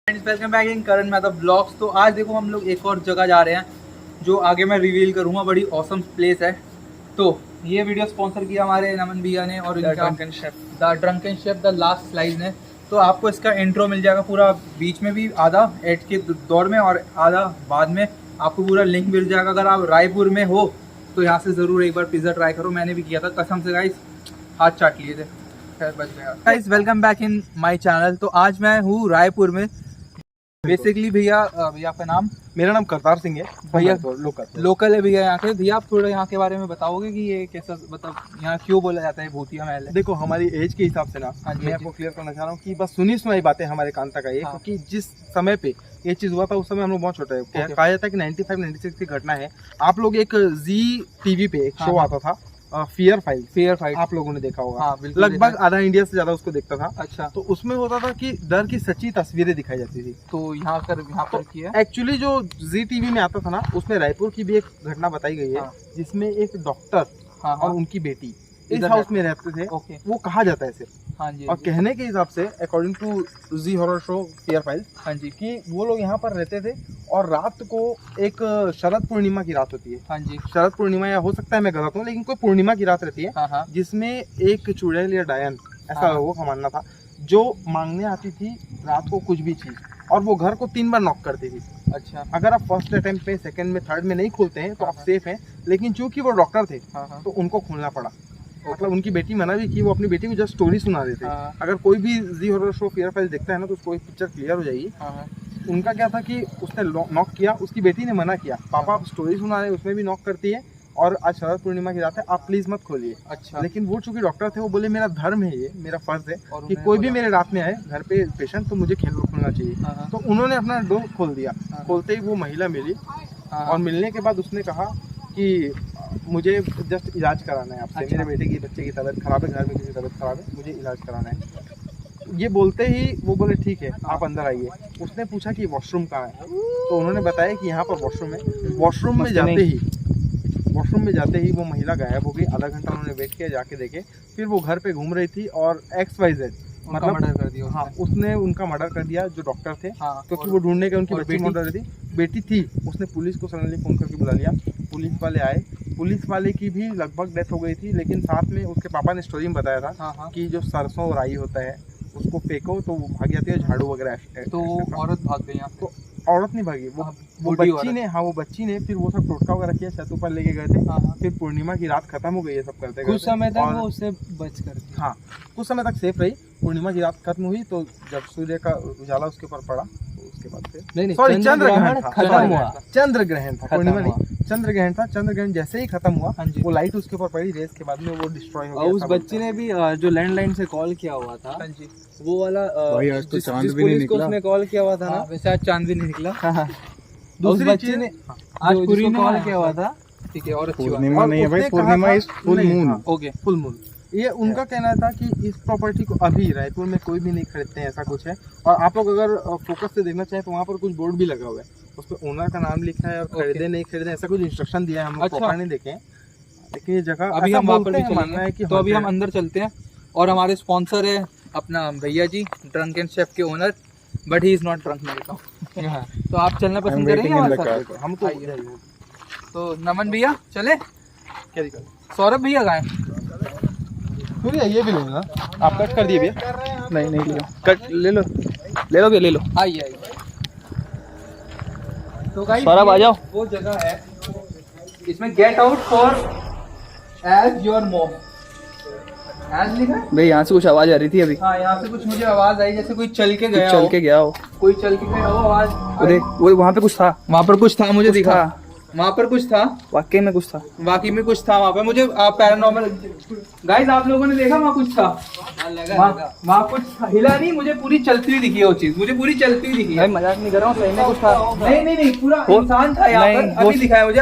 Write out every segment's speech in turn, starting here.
Welcome back in करण में blogs. तो आज देखो हम लोग एक और जगह जा रहे हैं जो आगे मैं रिवील करूंगा। बड़ी ऑसम प्लेस है। तो ये वीडियो स्पॉन्सर किया हमारे नमन भैया ने और the drunken chef the last slice ने। तो आपको इसका इंट्रो मिल जाएगा पूरा, बीच में भी आधा एड के दौर में और आधा बाद में आपको पूरा लिंक मिल जाएगा। अगर आप रायपुर में हो तो यहाँ से ज़रूर एक बार पिज़्ज़ा ट्राई करो। मैंने भी किया था, कसम से गाइस हाथ चाट लिए थे, खैर बच गया। Guys welcome back in my channel. तो आज मैं हूँ रायपुर में। बेसिकली भैया आपका नाम? मेरा नाम करतार सिंह है भैया। लोकल है भैया यहाँ के। भैया आप थोड़ा यहाँ के बारे में बताओगे कि ये कैसा, मतलब यहाँ क्यों बोला जाता है भूतिया महल है? देखो हमारी एज के हिसाब से ना, मैं आपको क्लियर करना चाह रहा हूँ कि बस सुनी सुनाई बातें हमारे कान तक आई है। क्योंकि जिस समय पे ये चीज हुआ था उस समय हम लोग बहुत छोटे हैं। कहा जाता है कि 95-96 की घटना है। आप लोग एक जी टीवी पे एक शो आता था फियर फाइल, आप लोगों ने देखा होगा। लगभग आधा इंडिया से ज्यादा उसको देखता था। अच्छा। तो उसमें होता था कि डर की सच्ची तस्वीरें दिखाई जाती थी। तो यहाँ पर किया एक्चुअली जो जी टीवी में आता था ना, उसमें रायपुर की भी एक घटना बताई गई है जिसमें एक डॉक्टर और उनकी बेटी इस हाउस में रहते थे। वो कहा जाता है सिर्फ। हाँ जी। और कहने के हिसाब से according to Zee horror show fear files, हाँ जी, कि वो लोग यहाँ पर रहते थे और रात को एक शरद पूर्णिमा की रात होती है। हाँ जी। शरद पूर्णिमा, या हो सकता है मैं गलत हूँ, लेकिन कोई पूर्णिमा की रात रहती है। हाँ। जिसमें एक चुड़ैल या डायन, ऐसा वो का मानना था, जो मांगने आती थी रात को कुछ भी चीज, और वो घर को 3 बार नॉक करती थी। अच्छा। अगर आप फर्स्ट अटेम्प्ट पे, सेकंड में, थर्ड में नहीं खोलते हैं तो आप सेफ हैं। लेकिन चूंकि वो डॉक्टर थे तो उनको खोलना पड़ा। मतलब उनकी बेटी मना भी की, वो अपनी बेटी को जस्ट स्टोरी सुना रहे थे। अगर कोई भी जी हॉरर शो फियर फाइल देखता है ना तो उसको एक पिक्चर क्लियर हो जाएगी। उनका क्या था कि उसने नॉक किया, उसकी बेटी ने मना किया, पापा आप स्टोरी सुना रहे, उसमें भी नॉक करती है और आज शरद पूर्णिमा की रात है, आप प्लीज मत खोलिए। अच्छा। लेकिन वो चूंकि डॉक्टर थे, वो बोले मेरा धर्म है, ये मेरा फर्ज है कि कोई भी मेरे रात में आए घर पे पेशेंट तो मुझे खोलना चाहिए। तो उन्होंने अपना डोर खोल दिया। खोलते ही वो महिला मिली और मिलने के बाद उसने कहा कि मुझे जस्ट इलाज कराना है आपसे। अच्छा। मेरे बेटे की, बच्चे की तबीयत खराब है, घर में किसी की तबीयत खराब है, मुझे इलाज कराना है। ये बोलते ही वो बोले ठीक है आप अंदर आइए। उसने पूछा कि वॉशरूम कहाँ है, तो उन्होंने बताया कि यहाँ पर वॉशरूम है। वॉशरूम में जाते ही वो महिला गायब हो गई। आधा घंटा उन्होंने वेट किया, जाके देखे, फिर वो घर पे घूम रही थी और XYZ मतलब मर्डर कर दिया। हाँ, उसने उनका मर्डर कर दिया, जो डॉक्टर थे। क्योंकि वो ढूंढने के उनकी बच्ची मर्डर थी, बेटी थी। उसने पुलिस को सडनली फोन करके बुला लिया। पुलिस वाले आए, पुलिस वाले की भी लगभग डेथ हो गई थी। लेकिन साथ में उसके पापा ने स्टोरी में बताया था कि जो सरसों और राई होता है उसको फेंको तो वो भाग जाती है, झाड़ू वगैरह। तो औरत भाग गई। तो औरत नहीं भागी, वो बच्ची ने, हाँ वो बच्ची ने, फिर वो सब टोटका वगैरह किया, छत ऊपर लेके गए थे। फिर पूर्णिमा की रात खत्म हो गई है सब करते कुछ समय तक वो उससे बच कर, हाँ कुछ समय तक सेफ रही। पूर्णिमा की रात खत्म हुई तो जब सूर्य का उजाला उसके ऊपर पड़ा तो उसके बाद से सॉरी चंद्र ग्रहण था, पूर्णिमा नहीं, चंद्र ग्रहण था। चंद्र ग्रहण जैसे ही खत्म हुआ, वो लाइट उसके ऊपर पड़ी, रेस के बाद में वो डिस्ट्रॉय हो गया। उस बच्ची ने भी जो लैंडलाइन से कॉल किया हुआ था, वो वाला आज तो चांद भी नहीं निकला, उसने कॉल किया हुआ था ना, वैसे आज चांद भी नहीं निकला। दूसरी बच्ची ने आज पूरी कॉल किया हुआ था। ठीक है, और पूर्णिमा नहीं है भाई, पूर्णिमा is full moon. Okay, full moon. ये उनका कहना था कि इस प्रॉपर्टी को अभी रायपुर में कोई भी नहीं खरीदते हैं, ऐसा कुछ है। और आप लोग अगर फोकस से देखना चाहें तो वहाँ पर कुछ बोर्ड भी लगा हुआ है, उस पर ओनर का नाम लिखा है और खरीदे नहीं खरीदे ऐसा कुछ इंस्ट्रक्शन दिया है। हम लोग प्रॉपर नहीं देखे, लेकिन ये जगह अभी हम वहाँ पर भी मानना है कि तो अभी हम अंदर चलते हैं। और हमारे स्पॉन्सर है अपना भैया जी, ड्रंकन शेफ के owner, but he is not drunk मेरे का। तो आप चलना पसंद करेंगे हमारे साथ? हम तो नमन भैया चले, सौरभ भैया गए, ये भी लो ना, आप कट कर दिए भैया? नहीं लियो, कट ले लो भैया, ले लो। आइए। तो गाइस सौरभ आ जाओ। वो जगह है, इसमें get out for as your mom as लिखा है भाई। यहाँ से कुछ आवाज आ रही थी अभी। हाँ, यहाँ से कुछ मुझे आवाज आई, जैसे कोई चल के गया हो, कोई चल के गया हो आवाज। अरे वो वहाँ पे कुछ था, मुझे दिखा, वहाँ पर कुछ था, वाकई में कुछ था वहाँ पे। मुझे पैरानॉर्मल गाइस, आप लोगों ने देखा वहाँ कुछ था, वहाँ कुछ हिला नहीं, मुझे पूरी चलती हुई दिखी है वो चीज, मुझे पूरी चलती हुई दिखी है। मजाक नहीं कर रहा हूँ, सही में कुछ था। नहीं पूरा इंसान था यहाँ पर, अभी दिखा है मुझे।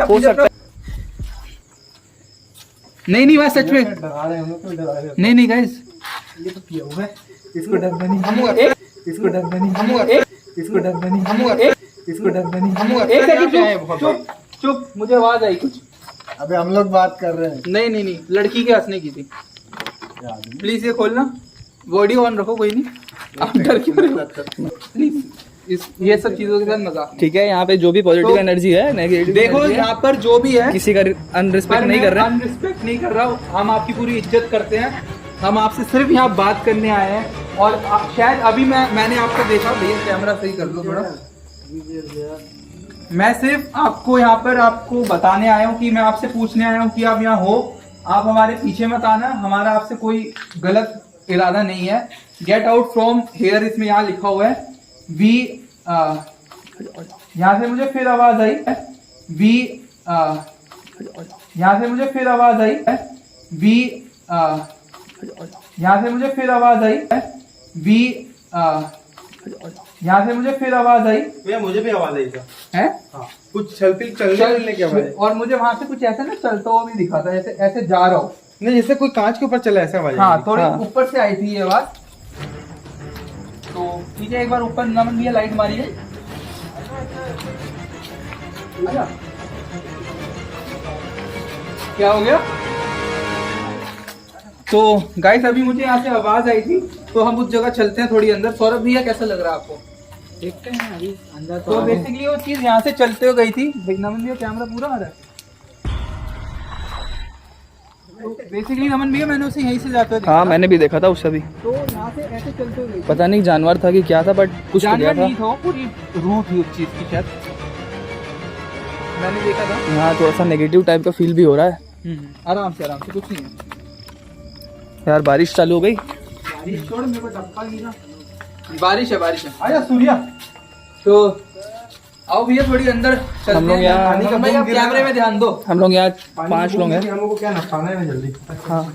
नहीं वहाँ सच में नहीं गाइस, ये तो पिया हुआ है, इसको डर नहीं, इसको डर नहीं। चुप, मुझे आवाज आई कुछ। अबे हम लोग बात कर रहे हैं। नहीं, लड़की के हंसने की थी। प्लीज ये खोलना, ऑडियो ऑन रखो, कोई नहीं, आप डर क्यों रहे हो प्लीज। ये सब चीजों के साथ मजाक ठीक है, यहाँ पे जो भी पॉजिटिव तो एनर्जी है, नेगेटिव देखो यहाँ पर जो भी है किसी का अनरिस्पेक्ट नहीं कर रहे। अनरिस्पेक्ट नहीं कर रहा हूँ, हम आपकी पूरी इज्जत करते हैं। हम आपसे सिर्फ यहाँ बात करने आए हैं और शायद अभी मैंने आपको देखा, भैया कैमरा सही कर लो थोड़ा। मैं सिर्फ आपको यहाँ पर आपको बताने आया हूँ कि मैं आपसे पूछने आया हूँ कि आप यहाँ हो, आप हमारे पीछे मत आना, हमारा आपसे कोई गलत इरादा नहीं है। गेट आउट फ्रॉम हेयर, इसमें यहाँ लिखा हुआ है वी, यहाँ से मुझे फिर आवाज आई वी, यहाँ से मुझे फिर आवाज आई वी, यहाँ से मुझे फिर आवाज आई वी, यहाँ से मुझे फिर आवाज आई। भैया मुझे भी आवाज आई था है हाँ, कुछ चलने की आवाज। और मुझे वहां से कुछ ऐसा ना चलता हुआ भी दिखा था, ऐसे ऐसे जा रहा हूँ। नहीं, जैसे कोई कांच के ऊपर चला ऐसा आवाज। हाँ, थोड़ी हाँ। ऊपर से आई थी ये आवाज। तो ठीक है, एक बार ऊपर नमन भैया लाइट मारिए। अच्छा, क्या हो गया? तो गाइस अभी मुझे यहाँ से आवाज आई थी, तो हम उस जगह चलते हैं थोड़ी अंदर। सौरभ भैया कैसा लग रहा है आपको? देखते हैं अभी अंदर तो बेसिकली वो चीज यहाँ से चलते हुए गई थी। नमन भैया कैमरा पूरा आ रहा है। बेसिकली नमन भैया मैंने उसे यहीं से जाते हुए देखा हाँ, था। मैंने भी देखा था उसे भी। तो यहाँ से ऐसे चलते हुए गई थी। पता नहीं जानवर था कि क्या था, बट कुछ तो गया जानवर था। नहीं था, वो पूरी रूह थी उस चीज की शायद, मैंने देखा था। यहाँ थोड़ा सा नेगेटिव टाइप का फील भी हो रहा है। आराम से कुछ नहीं है। यार बारिश चालू हो गई। बारिश छोड़, मेरे को टपका गिरा। बारिश है आजा सूर्या। तो आओ भैया थोड़ी अंदर चलते हम लोग हैं। यहाँ- नमन भैया, आप कैमरे में ध्यान दो। हम लोग यहाँ 5 लोग हैं। हम लोग को क्या नखाना है जल्दी। हाँ,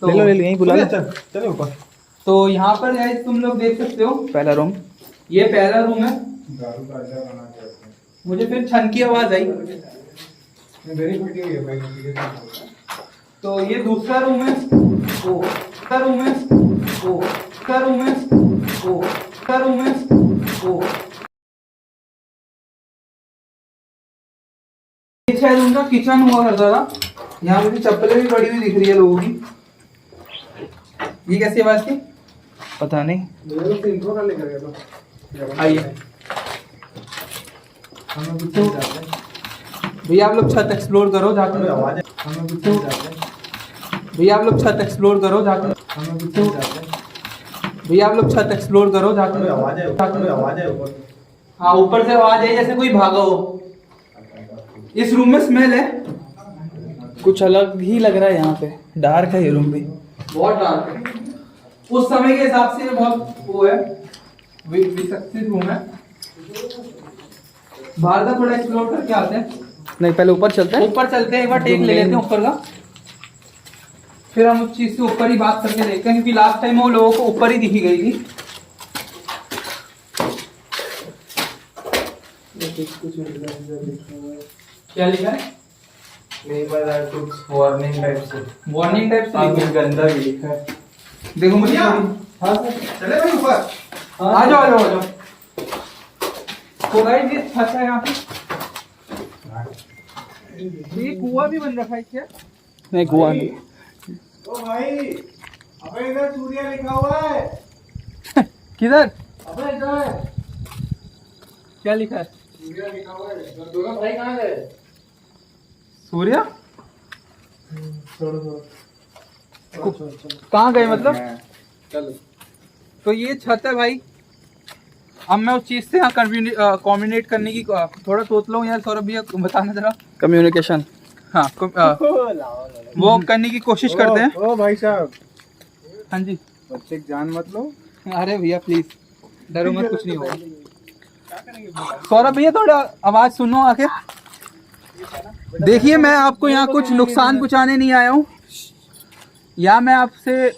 तो, ले लो यहीं बुला लो। चलो ऊपर। तो यहाँ पर है, तुम लोग देख सकते हो, पहला रूम। ये पहला रूम है। मुझे फिर छन की आवाज आई। तो ये दूसरा रूम है। ओ, दूसरा रूम है। ओ, दूसरा रूम है। ओ, दूसरा रूम है। ओ, ये शायद उनका किचन हुआ करता था। यहाँ मुझे चप्पलें भी पड़ी हुई दिख रही है लोगों की। ये कैसी आवाज थी? पता नहीं। आइए भैया, आप लोग छत एक्सप्लोर करो जाके। भैया आप लोग छत एक्सप्लोर करो जाके। भैया आप लोग छत एक्सप्लोर करो जाके। आवाज है ऊपर। हाँ, ऊपर से आवाज है जैसे कोई भागा हो। इस रूम में स्मेल है, कुछ अलग ही लग रहा है यहाँ पे। डार्क है ये रूम भी। बहुत डार्क है। उस समय के हिसाब से बहुत वो है, विकसित रूम है। बाहर का थोड़ा एक्सप्लोर करके आते हैं। नहीं, पहले ऊपर चलते हैं। ऊपर चलते हैं, एक बार टेक ले लेते हैं ऊपर का, फिर हम उस चीज से ऊपर ही बात करके देखते हैं, क्योंकि लास्ट टाइम वो लोगों को ऊपर ही दिखी गई थी। क्या लिखा है? नहीं पता, कुछ वार्निंग टाइप से। वार्निंग टाइप से कुछ गंदा भी लिखा है। देखो मुझे। हाँ सर, चले भाई ऊपर। आ जाओ। तो गाइस ये छत है यहाँ पे। ये कुआं भी बन रखा है क्या? नहीं, कुआं नहीं। ओ भाई, अबे इधर सूर्या लिखा हुआ है। किधर? अबे इधर क्या लिखा है? सूर्या लिखा हुआ है। दोनों भाई कहाँ गए? सूर्या छोड़ो। कहाँ गए मतलब? चलो, तो ये छत है भाई। अब मैं उस चीज से कम्युनिकेट करने की थोड़ा सोच लो यार। सौरभ भैया बताना जरा। कम्युनिकेशन। हाँ, वो करने की कोशिश करते हैं। ओ भाई साहब। हाँ जी। बच्चे की जान मत लो। अरे भैया प्लीज डरो मत, कुछ नहीं होगा। सौरभ भैया थोड़ा आवाज सुनो आके। देखिए, मैं आपको यहाँ कुछ नुकसान पहुँचाने नहीं आया हूँ। या मैं आपसे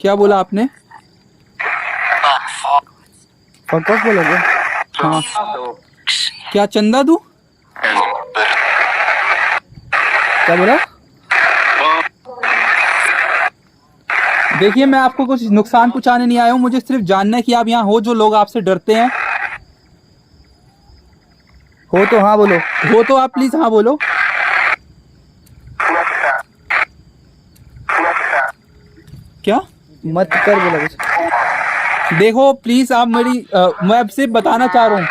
क्या बोला आपने? फक बोला क्या? हाँ, क्या चंदा दूं? क्या बोला? देखिए, मैं आपको कुछ नुकसान पहुंचाने नहीं आया हूँ। मुझे सिर्फ जानना है कि आप यहाँ हो, जो लोग आपसे डरते हैं हो तो हाँ बोलो, हो तो आप प्लीज हाँ बोलो। क्या मत कर बोला कुछ। देखो प्लीज आप मेरी मैं अब सिर्फ बताना चाह रहा हूँ,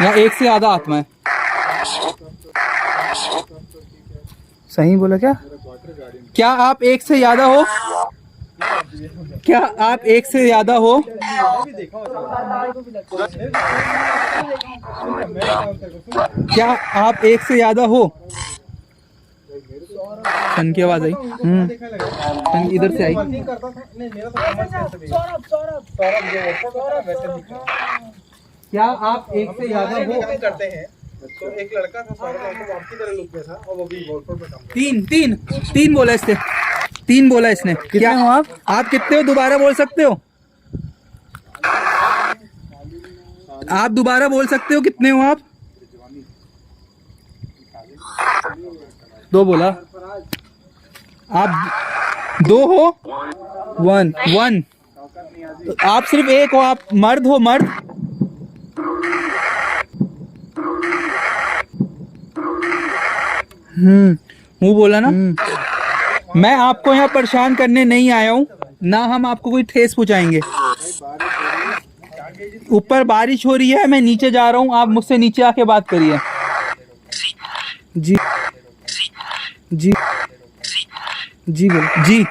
यहाँ एक से ज्यादा आत्मा है। सही बोला क्या? क्या आप एक से ज्यादा हो? क्या आप एक से ज्यादा हो? क्या आप एक से ज्यादा हो? सन की आवाज आई। सन इधर से आई। क्या आप एक से ज्यादा हो? करते हैं तो एक लड़का था सौरभ, वो आपकी तरह लुक में था और वो भी वॉलपेपर पे काम करता तीन तीन तीन बोला इसने, तीन बोला इसने। क्या हो आप कितने हो? दोबारा बोल सकते हो? आप दोबारा बोल सकते हो कितने हो आप? दो बोला। आप दो हो? One one. तो आप सिर्फ एक हो, आप मर्द हो, मर्द। हूँ बोला ना। मैं आपको यहाँ परेशान करने नहीं आया हूँ, ना हम आपको कोई ठेस पहुँचाएंगे। ऊपर बारिश हो रही है, मैं नीचे जा रहा हूँ, आप मुझसे नीचे आके बात करिए। जी जी जी बोल जी।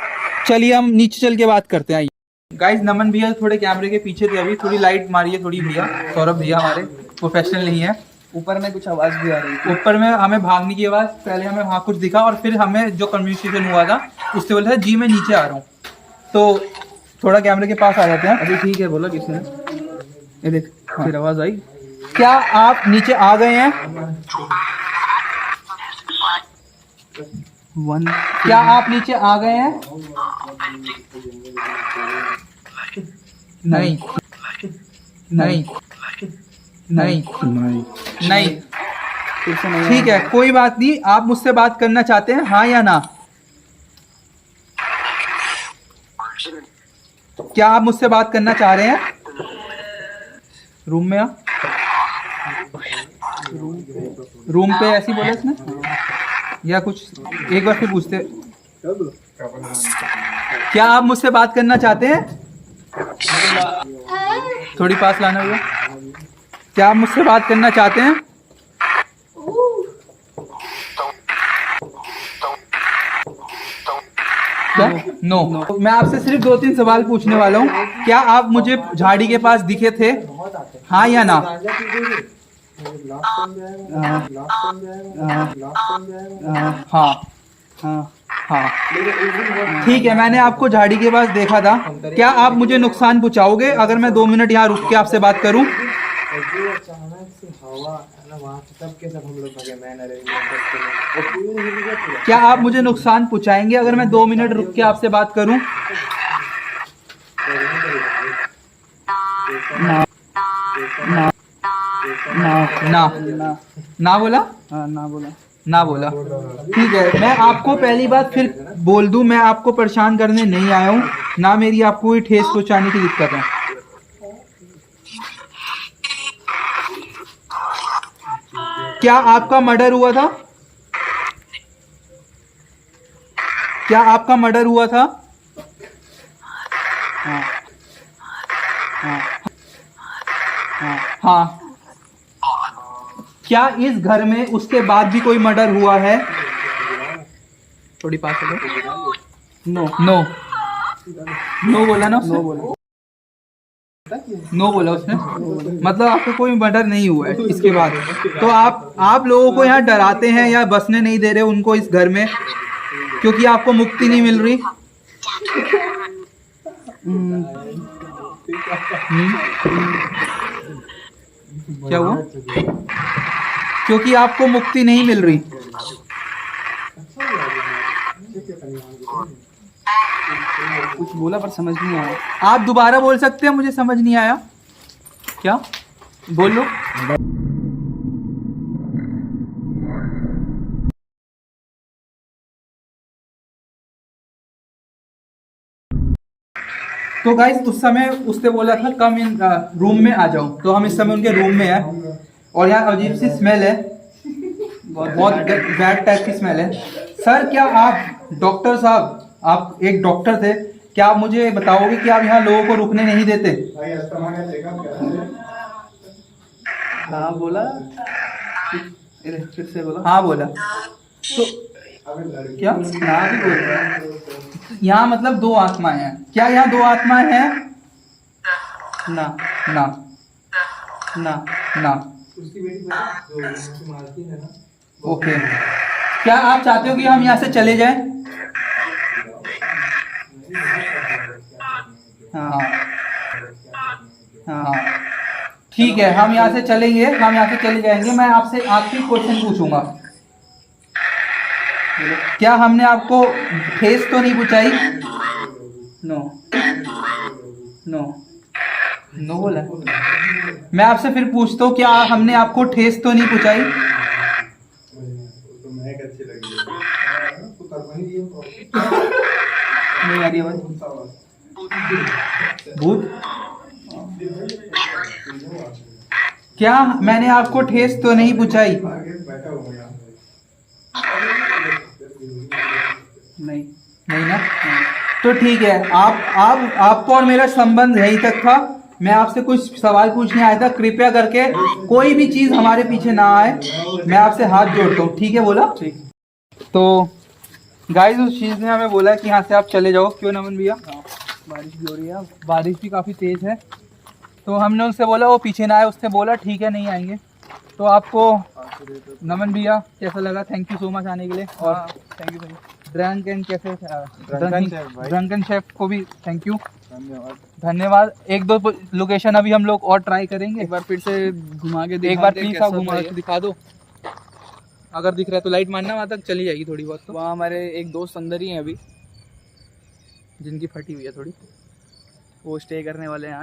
चलिए हम नीचे चल के बात करते हैं। गाइस नमन भैया थोड़े कैमरे के पीछे थे, अभी थोड़ी लाइट मारिए थोड़ी भैया। सौरभ भैया हमारे प्रोफेशनल नहीं है। ऊपर में कुछ आवाज़ भी आ रही है, ऊपर में हमें भागने की आवाज़, पहले हमें वहाँ कुछ दिखा और फिर हमें जो कम्युनिकेशन हुआ था उससे बोला था जी मैं नीचे आ रहा हूँ। तो थोड़ा कैमरे के पास आ जाते हैं। अभी ठीक है बोला किसने, ये देख फिर आवाज़ आई। क्या आप नीचे आ गए हैं? वन। क्या आप नीचे आ गए हैं? नहीं नहीं नहीं नहीं। ठीक है कोई बात नहीं, आप मुझसे बात करना चाहते हैं हाँ या ना? क्या आप मुझसे बात करना चाह रहे हैं? रूम में आ, रूम पे ऐसी बोला इसने या कुछ? एक बार फिर पूछते, क्या आप मुझसे बात करना चाहते हैं? थोड़ी पास लाना होगा। क्या आप मुझसे बात करना चाहते हैं? क्या? नो। मैं आपसे सिर्फ 2-3 सवाल पूछने वाला हूँ। क्या आप मुझे झाड़ी के पास दिखे थे हाँ या ना? हाँ हाँ हाँ ठीक है, मैंने आपको झाड़ी के पास देखा था। क्या आप मुझे नुकसान पहुंचाओगे अगर मैं 2 मिनट यहाँ रुक के आपसे बात करूं? क्या आप मुझे नुकसान पहुंचाएंगे अगर मैं 2 मिनट रुक के आपसे बात करूं? ना ना ना ना ना बोला। हाँ ना बोला, ना बोला। ठीक है, मैं आपको पहली बात फिर बोल दूं, मैं आपको परेशान करने नहीं आया हूँ, ना मेरी आपको कोई ठेस पहुंचाने की दिक्कत है। क्या आपका मर्डर हुआ था? क्या आपका मर्डर हुआ था? हाँ हाँ हाँ हाँ। क्या इस घर में उसके बाद भी कोई मर्डर हुआ है? थोड़ी पास हो। नो नो नो बोला ना उसने? नो बोला उसने, मतलब आपको कोई मर्डर नहीं हुआ है इसके बाद। तो आप लोगों को यहाँ डराते हैं या बसने नहीं दे रहे उनको इस घर में, क्योंकि आपको मुक्ति नहीं मिल रही। क्या हुआ? क्योंकि आपको मुक्ति नहीं मिल रही। कुछ बोला पर समझ नहीं आया। आप दोबारा बोल सकते हैं, मुझे समझ नहीं आया। क्या बोल लो। तो गाइस उस समय उसने बोला था कम इन रूम में आ जाओ, तो हम इस समय उनके रूम में हैं। और यहाँ अजीब सी स्मेल है, बहुत बैड टाइप की स्मेल है। सर क्या आप डॉक्टर साहब, आप एक डॉक्टर थे, क्या आप मुझे बताओगे कि आप यहाँ लोगों को रुकने नहीं देते? हाँ बोला, फिर से बोला। हाँ बोला तो क्या ना भी बोल रहा है। यहाँ मतलब दो आत्माएं हैं, क्या यहाँ दो आत्माएं हैं? ना ना ना ना। ओके, क्या आप चाहते हो कि हम यहाँ से चले जाएं? हाँ हाँ ठीक है, हम यहाँ से चलेंगे, हम यहाँ से चले जाएंगे। मैं आपसे आखिरी क्वेश्चन पूछूंगा, क्या हमने आपको ठेस तो नहीं पहुंचाई? नो नो नो बोला। मैं आपसे फिर पूछता हूँ, क्या हमने आपको ठेस तो नहीं पहुंचाई? नहीं आ रही आवाज। भूत, क्या मैंने आपको ठेस तो नहीं पहुंचाई? नहीं नहीं ना? तो ठीक है, आपको और मेरा संबंध यहीं तक था। मैं आपसे कुछ सवाल पूछने आया था, कृपया करके कोई भी चीज हमारे पीछे ना आए, मैं आपसे हाथ जोड़ता हूँ, ठीक है? बोला ठीक। तो गाइस उस चीज ने हमें बोला कि यहाँ से आप चले जाओ। क्यों नमन भैया? बारिश भी हो रही है अब। बारिश भी काफ़ी तेज़ है, तो हमने उनसे बोला वो पीछे ना आए, उसने बोला ठीक है नहीं आएंगे। तो आपको नमन भैया कैसा लगा? थैंक यू सो मच आने के लिए। और थैंक यू भाई। ड्रंकन कैफे, ड्रंकन शेफ भाई। ड्रंकन शेफ को भी थैंक यू, धन्यवाद। धन्यवाद। एक दो लोकेशन अभी हम लोग और ट्राई करेंगे। एक बार फिर से घुमा के एक बार प्लीज आप घुमा के दिखा दो, अगर दिख रहा है तो लाइट मारना, वहाँ तक चली जाएगी थोड़ी बहुत। तो वहाँ हमारे एक दोस्त अंदर ही हैं अभी, जिनकी फटी हुई है थोड़ी, वो स्टे करने वाले हैं।